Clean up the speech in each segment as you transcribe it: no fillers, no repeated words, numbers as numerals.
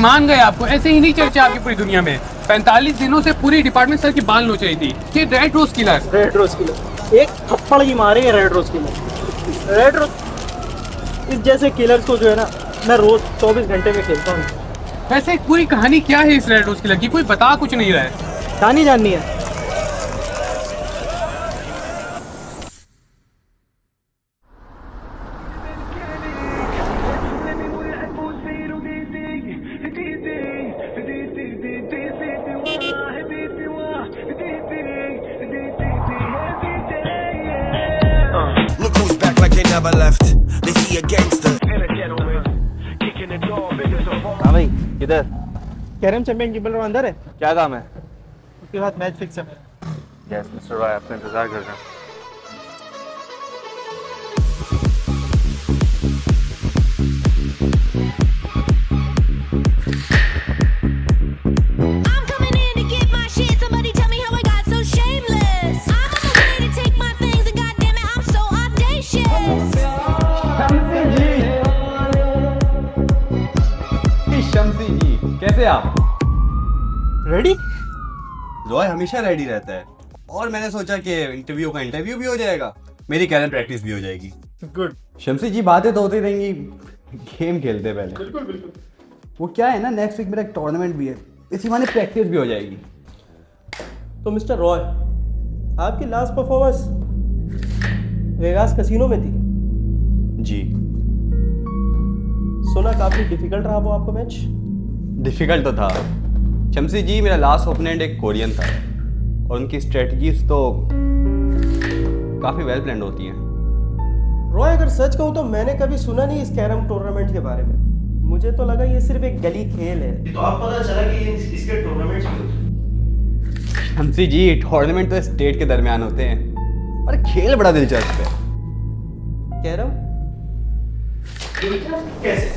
मान गए आपको, ऐसे ही नहीं चर्चा आपकी पूरी दुनिया में। 45 दिनों से पूरी डिपार्टमेंट सर की बाल नोच रही थी कि red rose killer. Red rose killer एक थप्पड़ ही मारे हैं red rose killer. Red rose इस जैसे किलर्स को जो है ना मैं रोज 24 घंटे में खेलता हूँ। वैसे पूरी कहानी क्या है इस रेड रोज किलर की, कोई बता कुछ नहीं रहा है। कहानी जाननी है? Look who's back like they never left. They see a gangster. हाँ भाई किधर? कैरम चैंपियन टेबल अंदर है, क्या काम है? उसके बाद मैच फिक्स है। यस मिस्टर रॉय, आपका इंतजार कर रहे हैं। I'm coming in to get my shit. Somebody tell me how I got so shameless. I'm on the way to take my things and goddamn it, I'm so audacious. Shamsi जी, कैसे आप? Ready? Roy हमेशा ready रहता है और मैंने सोचा कि interview का इंटरव्यू भी हो जाएगा, मेरी कैरम प्रैक्टिस भी हो जाएगी। गुड। शम्सी जी बातें तो होती रहेंगी, गेम खेलते हैं पहले। बिल्कुल बिल्कुल। वो क्या है ना, नेक्स्ट वीक मेरा एक टूर्नामेंट भी है, इसी बहाने प्रैक्टिस भी हो जाएगी। तो मिस्टर रॉय, आपकी लास्ट परफॉर्मेंस वेगास कैसीनो में थी। जी सुना काफी डिफिकल्ट रहा वो आपका मैच। डिफिकल्ट तो था शम्सी जी, मेरा लास्ट ओपोनेंट एक कोरियन था और उनकी स्ट्रेटजीज तो काफ़ी वेल प्लान्ड होती हैं। रॉय अगर सच कहूँ तो मैंने कभी सुना नहीं इस कैरम टूर्नामेंट के बारे में। मुझे तो लगा ये सिर्फ एक गली खेल है। तो आप पता चला कि इसके टूर्नामेंट्स भी होते हैं। शम्सी जी टूर्नामेंट तो स्टेट के दरमियान होते हैं और खेल बड़ा दिलचस्प है। कैरम कैसे?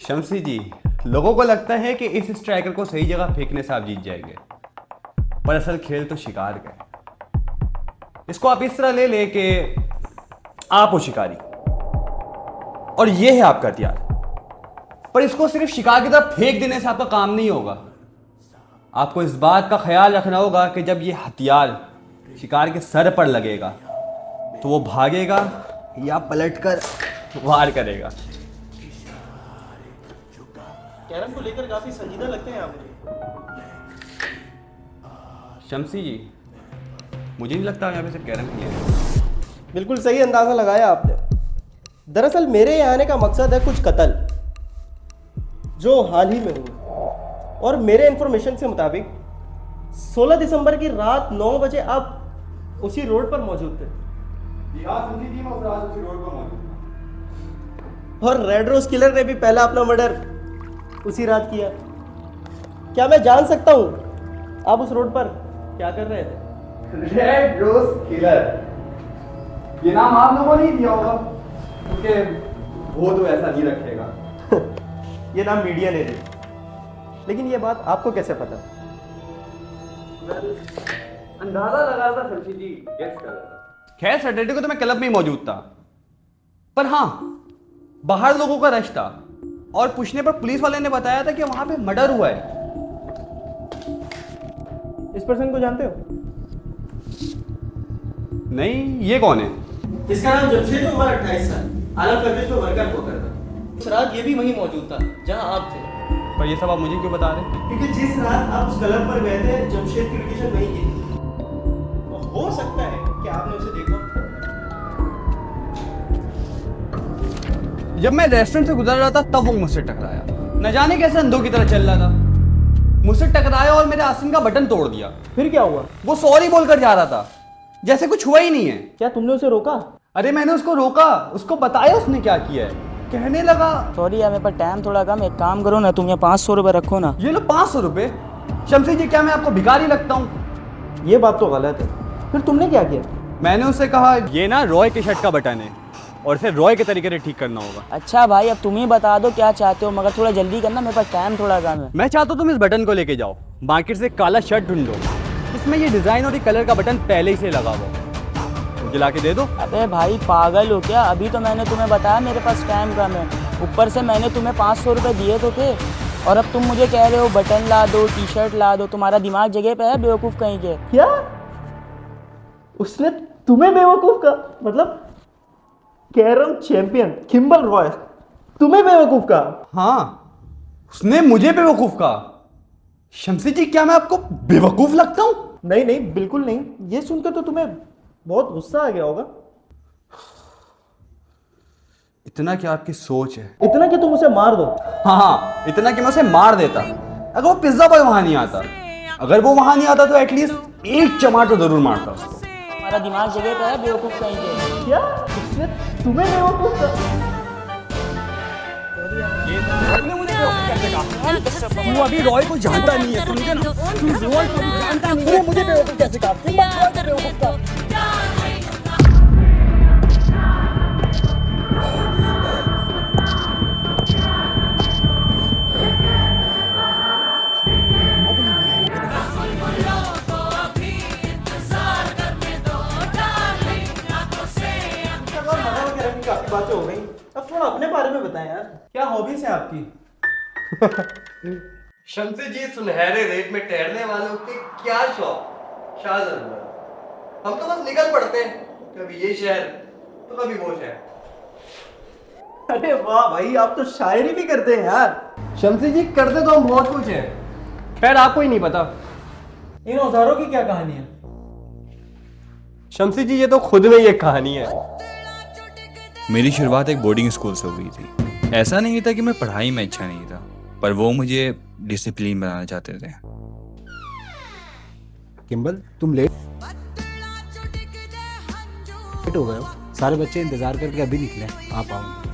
शम्सी जी, लोगों को लगता है कि इस स्ट्राइकर को सही जगह फेंकने से आप जीत जाएंगे, पर असल खेल तो शिकार का है। इसको आप इस तरह ले ले कि आप हो शिकारी और ये है आपका हथियार, पर इसको सिर्फ शिकार की तरफ फेंक देने से आपका काम नहीं होगा। आपको इस बात का ख्याल रखना होगा कि जब ये हथियार शिकार के सर पर लगेगा तो वो भागेगा या पलटकर वार करेगा। कैरम को लेकर काफी संजीदा लगते हैं आप। शम्सी जी, मुझे नहीं लगता यहाँ पे सिर्फ कैरम ही है। बिल्कुल सही अंदाजा लगाया आपने। दरअसल मेरे यहाँ आने का मकसद है कुछ कत्ल जो हाल ही में हुए, और मेरे इंफॉर्मेशन के मुताबिक 16 दिसंबर की रात 9 बजे आप उसी रोड पर मौजूद थे। और रेड रोज किलर ने भी पहला अपना मर्डर उसी रात किया। क्या मैं जान सकता हूँ आप उस रोड पर क्या कर रहे थे? रेड रोज किलर, ये नाम आप लोगों ने दिया होगा क्योंकि वो तो ऐसा नहीं रखेगा। ये नाम मीडिया ने दिया, लेकिन ये बात आपको कैसे पता? अंदाजा लगा था शम्सी जी, गेस कर रहा था। खैर सैटरडे को तो मैं क्लब में ही मौजूद था, पर हाँ बाहर लोगों का रश था और पूछने पर पुलिस वाले ने बताया था कि वहां पे मर्डर हुआ है। इस पर्सन को जानते हो? नहीं, ये कौन है? इसका नाम जमशेद, उम्र 28 साल, आलम प्रदेश में वर्कर होकर था। उस रात ये भी वहीं मौजूद था जहां आप थे। पर ये सब आप मुझे क्यों बता रहे हैं? क्योंकि जिस रात आप उस क्लब पर गए थे जमशेद की लोकेशन वहीं की थी। तो हो सकता है कि आपने उसे देखा। जब मैं रेस्टोरेंट से गुजर रहा था तब वो मुझसे टकराया, न जाने कैसे अंधों की तरह चल रहा था। मुझसे टकराया और मेरे आसन का बटन तोड़ दिया। फिर क्या हुआ? वो सॉरी बोलकर जा रहा था, जैसे कुछ हुआ ही नहीं है। क्या तुमने उसे रोका? अरे मैंने उसको रोका, उसको बताया उसने क्या किया है। कहने लगा सॉरी यार, मेरे पास टाइम थोड़ा कम, एक काम करो ना, तुम यहाँ 500 रुपये रखो ना। ये लो 500 रुपये। शम्सी जी, क्या मैं आपको भिखारी लगता हूँ? ये बात तो गलत है। फिर तुमने क्या किया? मैंने उससे कहा ये ना रॉय के शर्ट का बटन है और इसे रॉय के तरीके से ठीक करना होगा। अच्छा भाई, अब तुम ही बता दो क्या चाहते हो, मगर थोड़ा जल्दी करना, मेरे पास टाइम थोड़ा कम है। मैं चाहता हूँ तुम इस बटन को लेके जाओ, मार्केट से काला शर्ट ढूंढ लो, इसमें ये डिजाइन और ये कलर का बटन पहले ही से लगा हुआ, मुझे ला के दे दो। अबे भाई पागल हो क्या? अभी तो मैंने तुम्हें बताया मेरे पास टाइम कम है, ऊपर से मैंने तुम्हें 500 रुपये दिए तो थे। और अब तुम मुझे कह रहे हो बटन ला दो, टी शर्ट ला दो। तुम्हारा दिमाग जगह पे है बेवकूफ़ कहीं के? क्या उसने तुम्हें बेवकूफ का मतलब कैरम चैंपियन किम्बल रॉय तुम्हें बेवकूफ का? हाँ, उसने मुझे बेवकूफ कहा। शमसी जी, क्या मैं आपको बेवकूफ लगता हूं? नहीं नहीं, बिल्कुल नहीं। ये सुनकर तो तुम्हें बहुत गुस्सा आ गया होगा। इतना क्या आपकी सोच है? इतना कि तुम उसे मार दो। हाँ, इतना कि मैं उसे मार देता अगर वो पिज्जा बॉय वहां नहीं आता। अगर वो वहां नहीं आता तो एटलीस्ट एक चमाट तो जरूर मारता उसको। तुम्हारा दिमाग जगह पे है बेवकूफ़ कहीं के? क्या उसने तुम्हें बेवकूफ का? तू अभी रॉय को जानता नहीं है, समझे ना? तू रॉय को जानता नहीं है, मुझे बेवकूफ़ कैसे कहा? तुम रॉय को बेवकूफ़ कहा। काफी बातें हो गई, अब थोड़ा अपने बारे में बताएं यार। क्या हॉबीज है आपकी? शमसी जी, सुनहरे रेत में ठहरने वालों के क्या शौक, शाह जरूरत। हम तो बस निकल पड़ते हैं, कभी ये शहर तो कभी वो शहर। अरे वाह भाई, आप तो शायरी भी करते हैं यार। शमसी जी, करते तो हम बहुत कुछ हैं, खैर आपको ही नहीं पता। इन औजारों की क्या कहानी है? शमसी जी, ये तो खुद में ही एक कहानी है। मेरी शुरुआत एक बोर्डिंग स्कूल से हुई थी। ऐसा नहीं था कि मैं पढ़ाई में अच्छा नहीं था, पर वो मुझे डिसिप्लिन बनाना चाहते थे। किम्बल, तुम लेट हो गए हो। सारे बच्चे इंतजार करके अभी निकले, आप आओगे।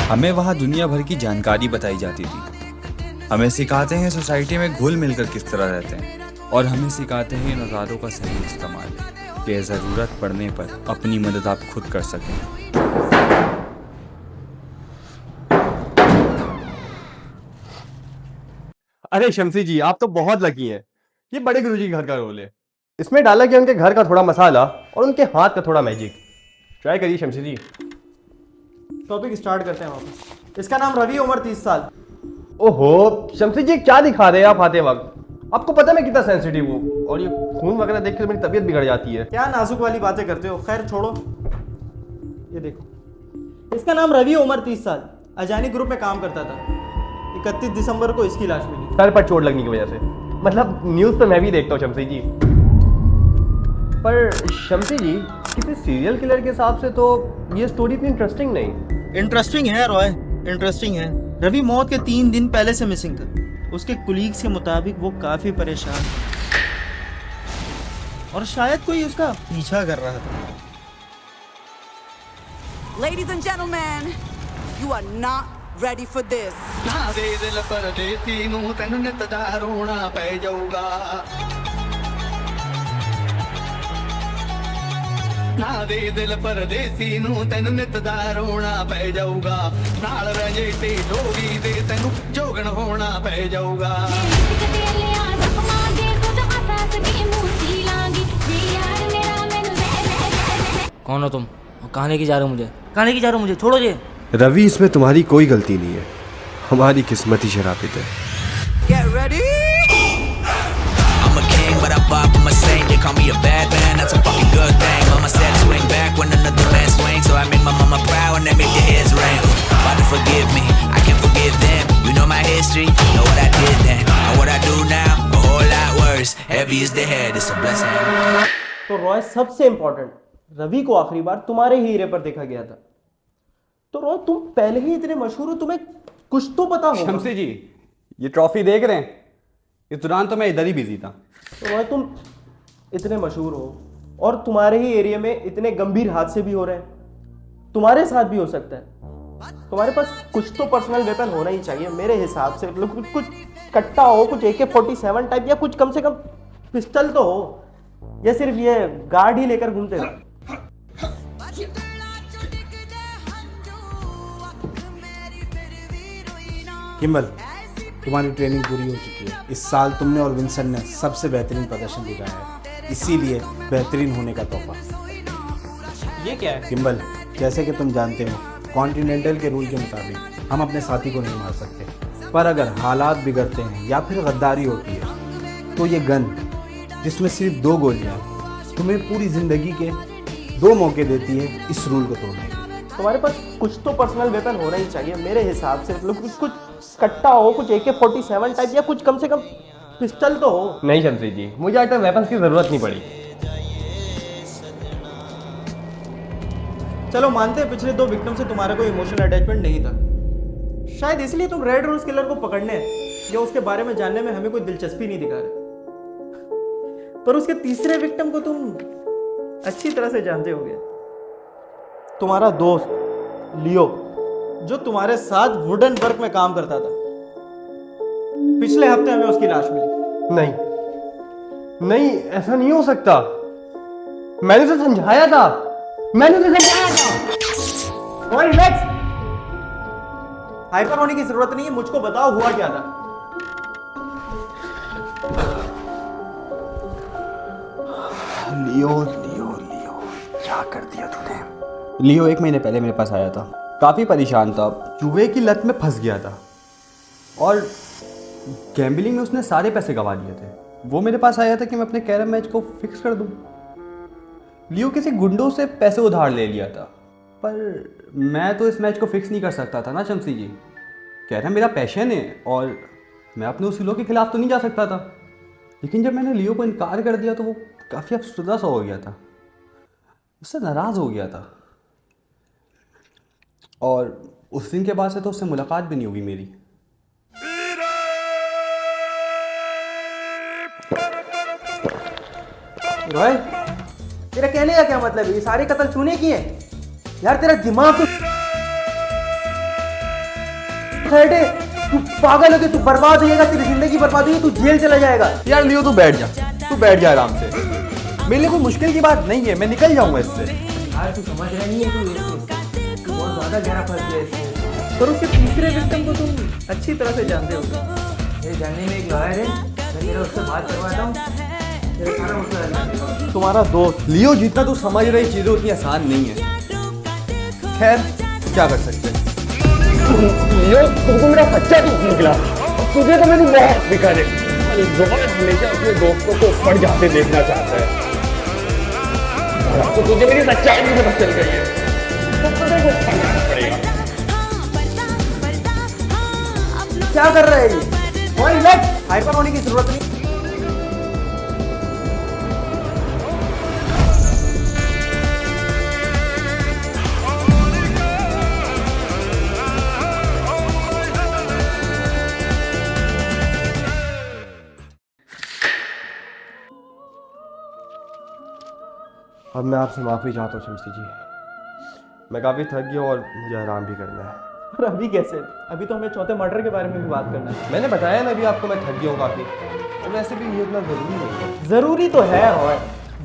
हमें वहाँ दुनिया भर की जानकारी बताई जाती थी। हमें सिखाते हैं सोसाइटी में घुल मिलकर किस तरह रहते हैं, और हमें सिखाते हैं इन औजारों का सही इस्तेमाल, कि ज़रूरत पड़ने पर अपनी मदद आप खुद कर सकें। अरे शमसी जी, आप तो बहुत लकी हैं। ये बड़े गुरुजी के घर का रोल है। इसमें डाला कि उनके घर का थोड़ा मसाला और उनके हाथ का थोड़ा मैजिक। ट्राई करिए शमसी जी। टॉपिक स्टार्ट करते हैं वापस। इसका नाम रवि, उम्र 30 साल। ओहो शमसी जी, क्या दिखा रहे हैं आप आते वक्त? आपको पता है मैं कितना सेंसिटिव हूँ, और ये खून वगैरह देख के मेरी तबीयत बिगड़ जाती है। क्या नाजुक वाली बातें करते हो, खैर छोड़ो। ये देखो, इसका नाम रवि, उम्र 30 साल, अजानी ग्रुप में काम करता था। 31 दिसंबर को इसकी लाश मिली। सर पर चोट लगने की वजह से। मतलब न्यूज़ तो मैं भी देखता हूँ शमसी जी। पर शमसी जी, किसी सीरियल किलर के हिसाब से तो ये स्टोरी इतनी इंटरेस्टिंग नहीं। इंटरेस्टिंग है रॉय, इंटरेस्टिंग है। रवि मौत के 3 दिन पहले से मिसिंग था। उसके कुलीग्स के मुताबिक वो काफी परेशान और शायद कोई उसका पीछा कर रहा था। Ladies and gentlemen, you are not ready for this. ना दे दिल परदेसी नूं तैनूं नित दा रोना पै जाऊगा। ना दे दिल परदेसी नूं तैनूं नित दा रोना पै जाऊगा। नाल रजे ते जोगी ते तैनूं जोगण होना पै जाऊगा। कौन हो तुम? कहाँ लेके जा रहे हो मुझे? कहाँ लेके जा रहे हो मुझे? छोड़ो ये। रवि, इसमें तुम्हारी कोई गलती नहीं है, हमारी किस्मत ही शराबित है। Get ready. I'm a king, but I bop, I'm a saint. They call me a bad man, that's a fucking good thing. Mama said swing back when another man swings, so I made my mama proud and they made their heads ring. Father forgive me, I can forgive them. You know my history, know what I did then, and what I do now, a whole lot worse. Heavy is the head, it's a blessing. तो रॉय, सबसे important, Ravi को आखिरी बार तुम्हारे ही हीरे पर देखा गया था। तो रॉय, तुम पहले ही इतने मशहूर हो, तुम्हें कुछ तो पता होगा। शमसी जी, ये ट्रॉफी देख रहे हैं? इस दौरान तो मैं इधर ही बिजी था। तो रॉय, तुम इतने मशहूर हो और तुम्हारे ही एरिया में इतने गंभीर हादसे भी हो रहे हैं। तुम्हारे साथ भी हो सकता है। तुम्हारे पास कुछ तो पर्सनल वेपन होना ही चाहिए मेरे हिसाब से। कुछ कट्टा हो, कुछ AK-47 टाइप, या कुछ कम से कम पिस्टल तो हो, या सिर्फ ये गार्ड ही लेकर घूमते हो। किम्बल, तुम्हारी ट्रेनिंग पूरी हो चुकी है। इस साल तुमने और विंसन ने सबसे बेहतरीन प्रदर्शन दिखाया है, इसीलिए बेहतरीन होने का तोहफा। ये क्या है? किम्बल, जैसे कि तुम जानते हो कॉन्टिनेंटल के रूल के मुताबिक हम अपने साथी को नहीं मार सकते, पर अगर हालात बिगड़ते हैं या फिर गद्दारी होती है तो ये गन जिसमें सिर्फ 2 गोलियां हैं तुम्हें पूरी ज़िंदगी के 2 मौके देती है इस रूल को तोड़ने के। तुम्हारे पास कुछ तो पर्सनल वेपन होना ही चाहिए मेरे हिसाब से, मतलब कुछ कट्टा हो, कुछ AK-47 टाइप या कुछ कम से कम पिस्टल तो हो। नहीं शमसी जी, मुझे आज तक वेपन्स की जरूरत नहीं पड़ी। चलो मानते हैं पिछले 2 विक्टिम से तुम्हारा कोई इमोशनल अटैचमेंट नहीं था, शायद इसलिए तुम रेड रोज किलर को पकड़ने या उसके बारे में जानने में हमें कोई दिलचस्पी नहीं दिखा रहे। पर उसके तीसरे विक्टिम को तुम अच्छी तरह से जानते होगे, तुम्हारा दोस्त लियो, जो तुम्हारे साथ वुडन वर्क में काम करता था। पिछले हफ्ते हमें उसकी लाश मिली। नहीं, ऐसा नहीं हो सकता। मैंने उसे समझाया था, और रिलैक्स, हाइपर होने की जरूरत नहीं है, मुझको बताओ हुआ क्या था। लियो क्या कर दिया तूने? लियो 1 महीने पहले मेरे पास आया था, काफ़ी परेशान था, जुए की लत में फंस गया था और गैम्बलिंग में उसने सारे पैसे गंवा दिए थे। वो मेरे पास आया था कि मैं अपने कैरम मैच को फिक्स कर दूं। लियो किसी गुंडों से पैसे उधार ले लिया था, पर मैं तो इस मैच को फिक्स नहीं कर सकता था ना शमसी जी। कैरम मेरा पैशन है और मैं अपने उसूलों के खिलाफ तो नहीं जा सकता था। लेकिन जब मैंने लियो को इनकार कर दिया तो वो काफ़ी अफसरदा सा हो गया था, उससे नाराज़ हो गया था और उस दिन के बाद से तो उससे मुलाकात भी नहीं हुई मेरी। रॉय, तेरा कहने का क्या मतलब है? ये सारे कत्ल तूने किए यार? तेरा दिमाग तो तू पागल हो गया, तू बर्बाद हो जाएगा, तेरी जिंदगी बर्बाद होगी, तू जेल चला जाएगा। यार लियो तू बैठ जा आराम से, मेरे लिए कोई मुश्किल की बात नहीं है, मैं निकल जाऊंगा इससे। यार तू समझ रहा नहीं है, तू बहुत ज्यादा गहरा फंस गया इसमें। पर उसके तीसरे विक्टिम को तुम अच्छी तरह से जानते हो। ये जानने में एक लॉयर है, मैं तेरा उससे बात करवाता हूँ, तेरा सारा मसला हल कर देगा। तुम्हारा दोस्त लियो, जितना तू समझ रही चीजें उतनी आसान नहीं है। खैर क्या कर सकते हैं। लियो, तुमको मेरा सच्चा दोस्त निकला, तुझे तो मेरी बहुत फिक्र है। जोहर हमेशा अपने दोस्तों को ऊपर जाते देखना चाहता है, तो तुझे मेरी सच्चाई भी पता चल गई है, तो तुझे कुछ करना पड़ेगा। क्या कर रहे हैं ये? और रिलैक्स, हाइपर होने की जरूरत नहीं। अब मैं आपसे माफ़ी चाहता हूँ शमसी जी, मैं काफ़ी थक गया और मुझे आराम भी करना है। पर अभी कैसे? अभी तो हमें चौथे मर्डर के बारे में भी बात करना है। मैंने बताया ना अभी आपको, मैं थक गया हूँ काफ़ी, और वैसे भी ये इतना ज़रूरी नहीं है। जरूरी तो है रॉय,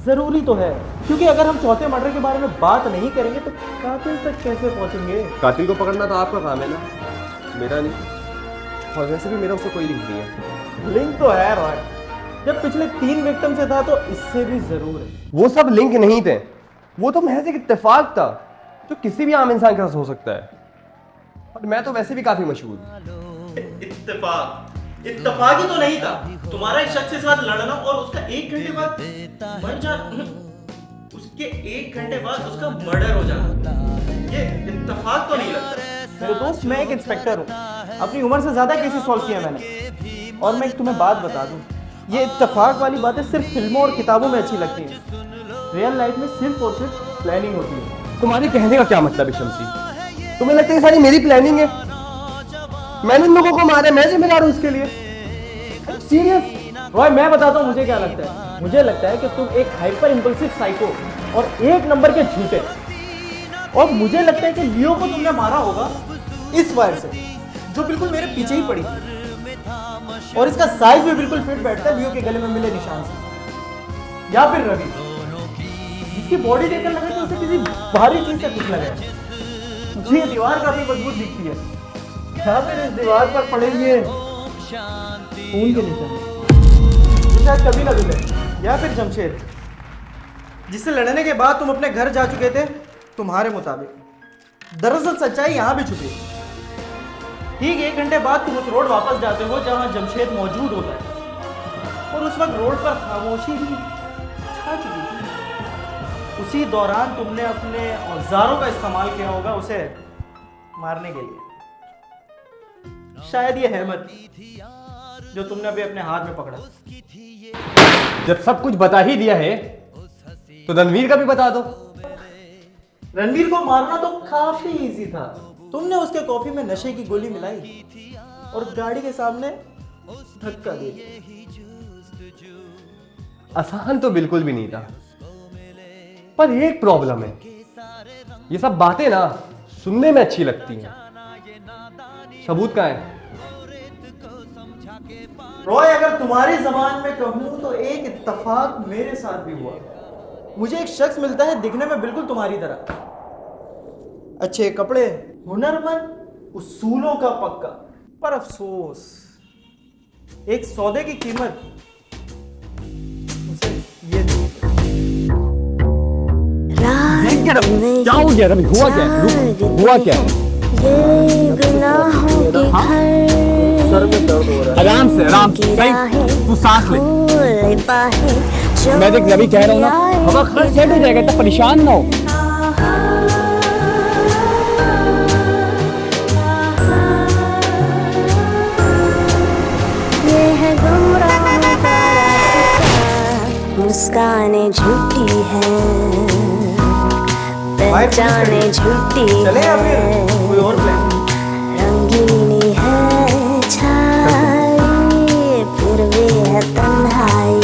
जरूरी तो है, क्योंकि अगर हम चौथे मर्डर के बारे में बात नहीं करेंगे तो कातिल तक कैसे पहुंचेंगे? कातिल को पकड़ना तो आपका काम है ना, मेरा नहीं। और वैसे भी मेरा उससे कोई लिंक नहीं है। लिंक तो है रॉय, जब पिछले 3 विक्टिम से था तो इससे भी जरूर है। वो सब लिंक नहीं थे, वो तो महज एक इत्तेफाक था जो किसी भी आम इंसान के साथ हो सकता है, और मैं तो वैसे भी काफी मशहूर हूं। इत्तेफाक ही तो नहीं था तुम्हारा इस शख्स के साथ लड़ना और उसका 1 घंटे बाद मर जाना, उसके 1 घंटे बाद उसका मर्डर हो जाना, ये इत्तेफाक तो नहीं लगता। मेरे दोस्त, मैं एक इंस्पेक्टर हूँ, अपनी उम्र से ज्यादा केसेस सॉल्व किए मैंने, और मैं तुम्हें बात बता दूं, ये इत्तेफाक वाली बातें सिर्फ फिल्मों और किताबों में अच्छी लगती हैं, रियल लाइफ में सिर्फ और सिर्फ प्लानिंग होती है। तुम्हारे कहने का क्या मतलब है शमसी? तुम्हें लगता है सारी मेरी प्लानिंग है? मैंने इन लोगों को मारा, मैं जिम्मेदार हूं इसके लिए? सीरियस रॉय, मैं बताता हूँ मुझे क्या लगता है। मुझे लगता है कि तुम एक हाइपर इंपल्सिव साइको और 1 नंबर के झूठे, और मुझे लगता है कि लियो को तुमने मारा होगा इस वायर से, जो बिल्कुल मेरे पीछे ही पड़ी थी, और इसका साइज भी बिल्कुल फिट बैठता है लियो के गले में मिले निशान से। या फिर रवि, इसकी बॉडी देखकर लगा कि उसे किसी भारी चीज से कुछ लगा है। मुझे ये दीवार काफी मजबूत दिखती है, या फिर इस दीवार पर पड़े हुए खून के निशान, जो शायद कभी ना धुले, या फिर जमशेद, जिससे लड़ने के बाद तुम अपने घर जा चुके थे, तुम्हारे मुताबिक। दरअसल सच्चाई यहाँ भी छुपी है। ठीक 1 घंटे बाद तुम उस रोड वापस जाते हो जहाँ जमशेद मौजूद होता है, और उस वक्त रोड पर खामोशी भी छा चुकी थी। उसी दौरान तुमने अपने औजारों का इस्तेमाल किया होगा उसे मारने के लिए। शायद ये अहमद जो तुमने अभी अपने हाथ में पकड़ा। जब सब कुछ बता ही दिया है तो रणवीर का भी बता दो। रणवीर को मारना तो काफी इजी था। तुमने उसके कॉफी में नशे की गोली मिलाई और गाड़ी के सामने धक्का दे दिया। आसान तो बिल्कुल भी नहीं था, पर एक प्रॉब्लम है, ये सब बातें ना सुनने में अच्छी लगती हैं, सबूत कहाँ है? रॉय, अगर तुम्हारी जबान में कहूं तो एक इत्तेफाक मेरे साथ भी हुआ। मुझे एक शख्स मिलता है दिखने में बिल्कुल तुम्हारी तरह, अच्छे कपड़े, हुनरमंद, उसूलों का पक्का, पर अफसोस एक सौदे की कीमत उसे ये नहीं। क्या हो गया रवि? हुआ क्या? हुआ क्या? सर में दर्द हो रहा है। आराम से सही, तू सांस ले। मैं देख रवि कह रहा हूँ ना, हवा खर्च सेट हो जाएगा, तो परेशान ना हो। ये है गुमराहों का रास्ता, मुस्कानें झूठी हैं, पहचानें झूठी चले या फिर हैं, कोई और प्लान? रंगीनी है छाई, फिर भी है तन्हाई।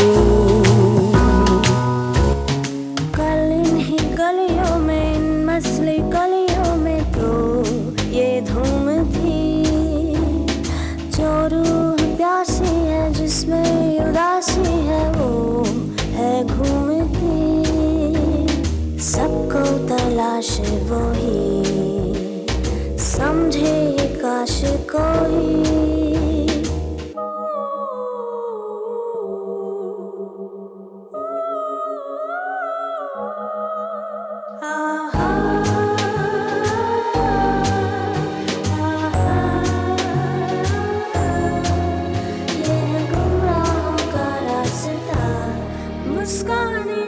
कल इन्हीं गलियों में, इन मसली गलियों में तो ये धूम थी, जो रूह प्यासी है जिसमें उदासी है वो है घूमती। सबको तलाश वो ही समझे ये काश कोई। ये है गुमराहों का रास्ता, मुस्कानें